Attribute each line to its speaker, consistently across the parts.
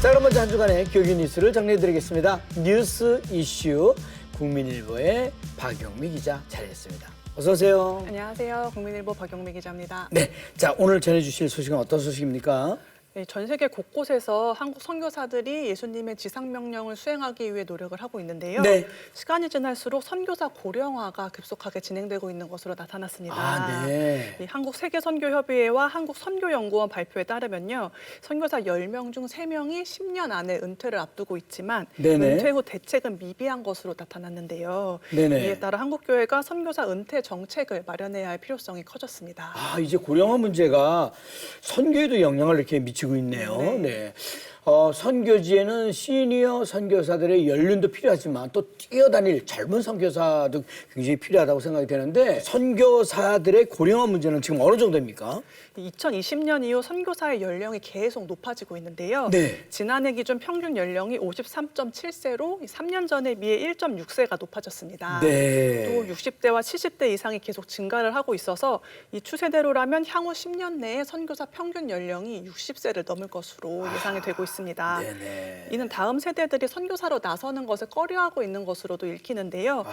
Speaker 1: 자, 그럼 먼저 한 주간의 교육 뉴스를 정리해드리겠습니다. 뉴스 이슈 국민일보의 박영미 기자 자리했습니다. 어서 오세요.
Speaker 2: 안녕하세요. 국민일보 박영미 기자입니다.
Speaker 1: 네, 자 오늘 전해주실 소식은 어떤 소식입니까?
Speaker 2: 네, 전 세계 곳곳에서 한국 선교사들이 예수님의 지상명령을 수행하기 위해 노력을 하고 있는데요.
Speaker 1: 네.
Speaker 2: 시간이 지날수록 선교사 고령화가 급속하게 진행되고 있는 것으로 나타났습니다.
Speaker 1: 아, 네.
Speaker 2: 이 한국세계선교협의회와 한국선교연구원 발표에 따르면요. 선교사 10명 중 3명이 10년 안에 은퇴를 앞두고 있지만
Speaker 1: 네네.
Speaker 2: 은퇴 후 대책은 미비한 것으로 나타났는데요.
Speaker 1: 네네.
Speaker 2: 이에 따라 한국교회가 선교사 은퇴 정책을 마련해야 할 필요성이 커졌습니다.
Speaker 1: 아, 이제 고령화 문제가 선교에도 영향을 이렇게 미치고 있네요.
Speaker 2: 네.
Speaker 1: 네. 선교지에는 시니어 선교사들의 연륜도 필요하지만 또 뛰어다닐 젊은 선교사도 굉장히 필요하다고 생각이 되는데 선교사들의 고령화 문제는 지금 어느 정도입니까?
Speaker 2: 2020년 이후 선교사의 연령이 계속 높아지고 있는데요.
Speaker 1: 네.
Speaker 2: 지난해 기준 평균 연령이 53.7세로 3년 전에 비해 1.6세가 높아졌습니다.
Speaker 1: 네.
Speaker 2: 또 60대와 70대 이상이 계속 증가를 하고 있어서 이 추세대로라면 향후 10년 내에 선교사 평균 연령이 60세를 넘을 것으로 예상이 되고 있습니다.
Speaker 1: 네네.
Speaker 2: 이는 다음 세대들이 선교사로 나서는 것을 꺼려하고 있는 것으로도 읽히는데요.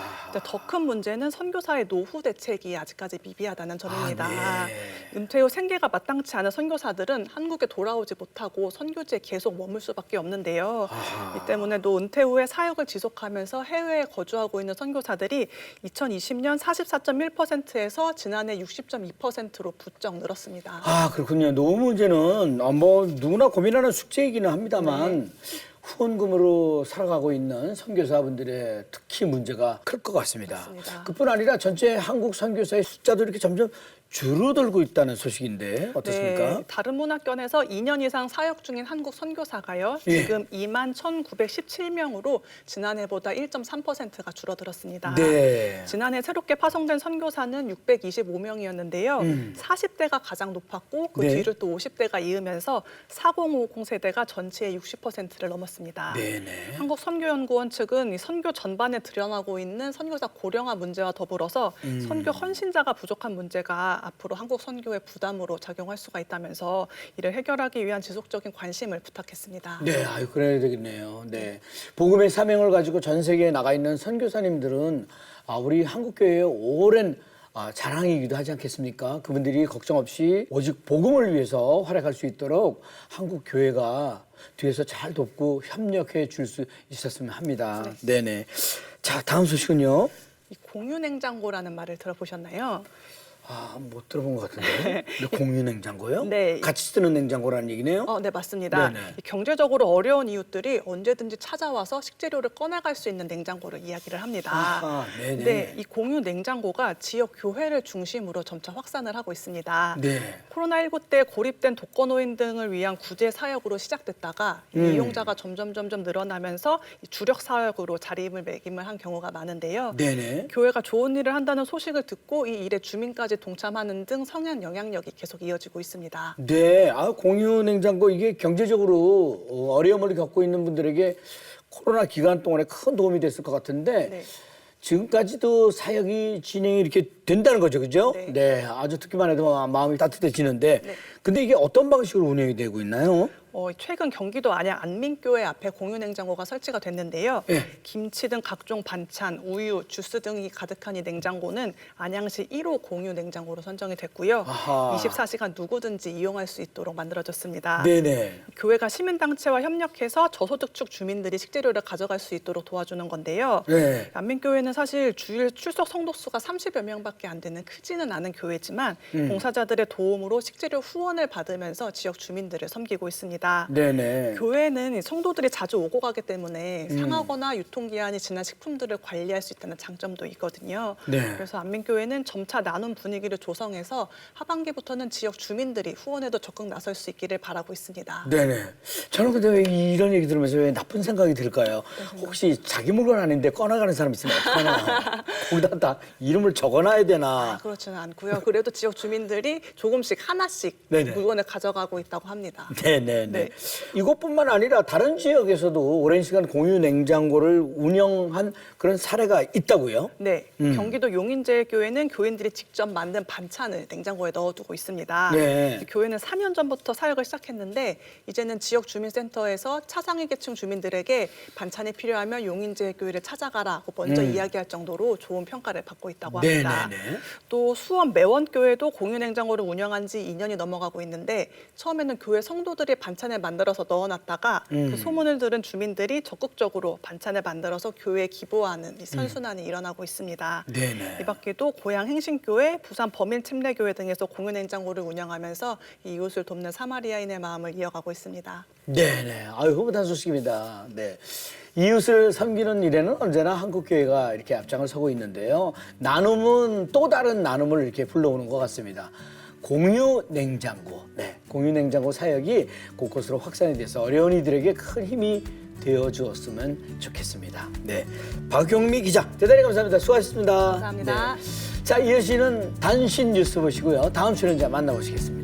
Speaker 2: 더 큰 문제는 선교사의 노후 대책이 아직까지 미비하다는 점입니다.
Speaker 1: 네.
Speaker 2: 은퇴 후 생계가 마땅치 않은 선교사들은 한국에 돌아오지 못하고 선교지에 계속 머물 수밖에 없는데요. 이 때문에도 은퇴 후에 사역을 지속하면서 해외에 거주하고 있는 선교사들이 2020년 44.1%에서 지난해 60.2%로 부쩍 늘었습니다.
Speaker 1: 아, 그렇군요. 노후 문제는 뭐 누구나 고민하는 숙제이기는 합니다만 후원금으로 살아가고 있는 선교사분들의 특히 문제가 클 것 같습니다.
Speaker 2: 맞습니다.
Speaker 1: 그뿐 아니라 전체 한국 선교사의 숫자도 이렇게 점점 줄어들고 있다는 소식인데 어떻습니까?
Speaker 2: 네, 다른 문화권에서 2년 이상 사역 중인 한국 선교사가요.
Speaker 1: 예.
Speaker 2: 지금 2만 1,917명으로 지난해보다 1.3%가 줄어들었습니다.
Speaker 1: 네.
Speaker 2: 지난해 새롭게 파송된 선교사는 625명이었는데요. 40대가 가장 높았고 그
Speaker 1: 네.
Speaker 2: 뒤를 또 50대가 이으면서 4050 세대가 전체의 60%를 넘었습니다.
Speaker 1: 네네.
Speaker 2: 한국선교연구원 측은 이 선교 전반에 드러나고 있는 선교사 고령화 문제와 더불어서 선교 헌신자가 부족한 문제가 앞으로 한국 선교의 부담으로 작용할 수가 있다면서 이를 해결하기 위한 지속적인 관심을 부탁했습니다.
Speaker 1: 네, 아유 그래야 되겠네요. 네, 복음의 사명을 가지고 전 세계에 나가 있는 선교사님들은 우리 한국 교회의 오랜 자랑이기도 하지 않겠습니까? 그분들이 걱정 없이 오직 복음을 위해서 활약할 수 있도록 한국 교회가 뒤에서 잘 돕고 협력해 줄 수 있었으면 합니다. 네네. 자, 다음 소식은요.
Speaker 2: 이 공유 냉장고라는 말을 들어보셨나요?
Speaker 1: 못 들어본 것 같은데. 공유 냉장고요?
Speaker 2: 네.
Speaker 1: 같이 쓰는 냉장고라는 얘기네요?
Speaker 2: 네, 맞습니다.
Speaker 1: 네네.
Speaker 2: 이 경제적으로 어려운 이웃들이 언제든지 찾아와서 식재료를 꺼내갈 수 있는 냉장고를 이야기를 합니다.
Speaker 1: 아하, 네네.
Speaker 2: 네, 이 공유 냉장고가 지역 교회를 중심으로 점차 확산을 하고 있습니다.
Speaker 1: 네.
Speaker 2: 코로나19 때 고립된 독거노인 등을 위한 구제 사역으로 시작됐다가 이용자가 점점 늘어나면서 이 주력 사역으로 자리매김을 한 경우가 많은데요.
Speaker 1: 네네.
Speaker 2: 교회가 좋은 일을 한다는 소식을 듣고 이 일에 주민까지 동참하는 등 성향 영향력이 계속 이어지고 있습니다.
Speaker 1: 네, 공유 냉장고 이게 경제적으로 어려움을 겪고 있는 분들에게 코로나 기간 동안에 큰 도움이 됐을 것 같은데
Speaker 2: 네.
Speaker 1: 지금까지도 사역이 진행이 이렇게 된다는 거죠, 그죠?
Speaker 2: 네.
Speaker 1: 아주 듣기만 해도 마음이 따뜻해지는데
Speaker 2: 네.
Speaker 1: 근데 이게 어떤 방식으로 운영이 되고 있나요?
Speaker 2: 최근 경기도 안양 안민교회 앞에 공유 냉장고가 설치가 됐는데요.
Speaker 1: 예.
Speaker 2: 김치 등 각종 반찬, 우유, 주스 등이 가득한 이 냉장고는 안양시 1호 공유 냉장고로 선정이 됐고요.
Speaker 1: 아하.
Speaker 2: 24시간 누구든지 이용할 수 있도록 만들어졌습니다.
Speaker 1: 네네.
Speaker 2: 교회가 시민단체와 협력해서 저소득층 주민들이 식재료를 가져갈 수 있도록 도와주는 건데요.
Speaker 1: 네.
Speaker 2: 안민교회는 사실 주일 출석 성도수가 30여 명밖에 안 되는 크지는 않은 교회지만 봉사자들의 도움으로 식재료 후원을 받으면서 지역 주민들을 섬기고 있습니다.
Speaker 1: 네네.
Speaker 2: 교회는 성도들이 자주 오고 가기 때문에 상하거나 유통기한이 지난 식품들을 관리할 수 있다는 장점도 있거든요.
Speaker 1: 네.
Speaker 2: 그래서 안민교회는 점차 나눔 분위기를 조성해서 하반기부터는 지역 주민들이 후원에도 적극 나설 수 있기를 바라고 있습니다.
Speaker 1: 네네. 저는 근데 왜 이런 얘기 들으면서 왜 나쁜 생각이 들까요? 혹시 자기 물건 아닌데 꺼나가는 사람 있으면 어떡하나? 거기다 다 이름을 적어놔야 되나?
Speaker 2: 그렇지는 않고요. 그래도 지역 주민들이 조금씩 하나씩
Speaker 1: 네네.
Speaker 2: 물건을 가져가고 있다고 합니다.
Speaker 1: 네네네. 네. 이곳뿐만 아니라 다른 지역에서도 오랜 시간 공유 냉장고를 운영한 그런 사례가 있다고요?
Speaker 2: 네, 경기도 용인제일교회는 교인들이 직접 만든 반찬을 냉장고에 넣어두고 있습니다.
Speaker 1: 네.
Speaker 2: 교회는 4년 전부터 사역을 시작했는데 이제는 지역 주민센터에서 차상위 계층 주민들에게 반찬이 필요하면 용인제일교회를 찾아가라고 먼저 이야기할 정도로 좋은 평가를 받고 있다고 합니다.
Speaker 1: 네네네.
Speaker 2: 또 수원 매원교회도 공유 냉장고를 운영한 지 2년이 넘어가고 있는데 처음에는 교회 성도들이 반찬을 만들어서 넣어놨다가 그 소문을 들은 주민들이 적극적으로 반찬을 만들어서 교회에 기부하는 이 선순환이 일어나고 있습니다.
Speaker 1: 네네.
Speaker 2: 이 밖에도 고양 행신교회, 부산 범일침례교회 등에서 공유 냉장고를 운영하면서 이 이웃을 돕는 사마리아인의 마음을 이어가고 있습니다.
Speaker 1: 네네. 아유, 흐뭇한 소식입니다. 네. 이웃을 섬기는 일에는 언제나 한국교회가 이렇게 앞장을 서고 있는데요. 나눔은 또 다른 나눔을 이렇게 불러오는 것 같습니다. 공유 냉장고. 네. 공유 냉장고 사역이 곳곳으로 확산이 돼서 어려운 이들에게 큰 힘이 되어 주었으면 좋겠습니다. 네. 박경미 기자, 대단히 감사합니다. 수고하셨습니다.
Speaker 2: 감사합니다.
Speaker 1: 네. 자, 이어지는 단신 뉴스 보시고요. 다음 출연자 만나보시겠습니다.